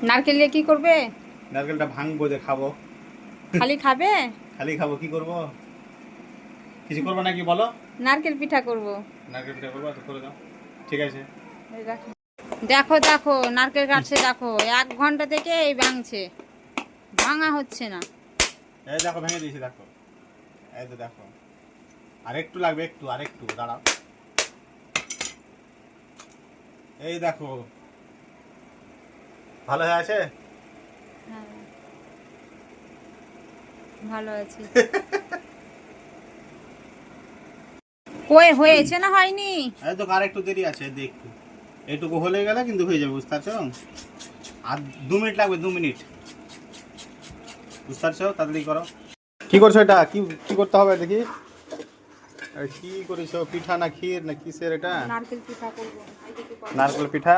নারকেল দিয়ে কি করবে? নারকেলটা ভাঙবো, যে খাবো। খালি খাবে? খালি খাবো, কি করব? কিছু করবো নাকি বলো? নারকেল পিঠা করব। নারকেল পিঠা করবো, তো করে দাও। ঠিক আছে। এই দেখো দেখো দেখো নারকেল কাটছে, দেখো 1 ঘন্টা থেকে এই ভাঙছে, ভাঙা হচ্ছে না। এই দেখো ভেঙে দিয়েছি, দেখো। এই তো দেখো, আর একটু লাগবে, আর একটু দাঁড়াও। এই দেখো, ভালো হয়ে আছে। হ্যাঁ, ভালো আছে। কই হয়েছে না হয়নি? এই তো আর একটু দেরি আছে, একটু এইটুকু হলে গেলে কিন্তু হয়ে যাবে, বুঝতে পারছো? আর 2 মিনিট লাগবে, 2 মিনিট, বুঝতে পারছো? তাড়াতাড়ি করো। কি করছো এটা? কি কি করতে হবে দেখি? কি করেছো, পিঠা না ক্ষীর না কিসের এটা? নারকেল পিঠা করব। নারকেল পিঠা।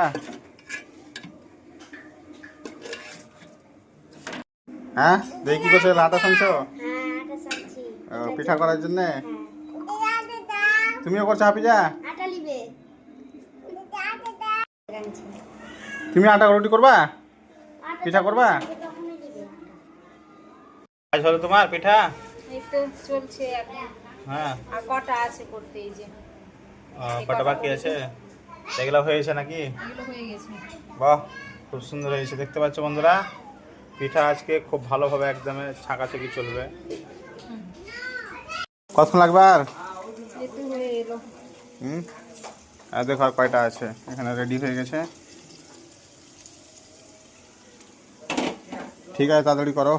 হ্যাঁ, দেখি কি করছো, আটা শুনছো? পিঠা করার জন্য তুমিও করছো হাফিজা? তুমি আটা রুটি করবা, পিঠা করবা? আজ হলো তোমার পিঠা? এই তো চলছে এখন। হ্যাঁ, আর কটা আছে করতে, এই যে কটা বাকি আছে? এগুলো হয়েছে নাকি? এগুলো হয়ে গেছে। বাহ, খুব সুন্দর হয়েছে, দেখতে পাচ্ছ বন্ধুরা। পিঠা আজকে খুব ভালোভাবে একদম ছাঁকাছাকি চলবে। কতক্ষণ লাগবে আর? এই তো হয়ে এলো। আর দেখো আর কয়টা আছে, এখানে রেডি হয়ে গেছে। ঠিক আছে, তাড়াতাড়ি করো।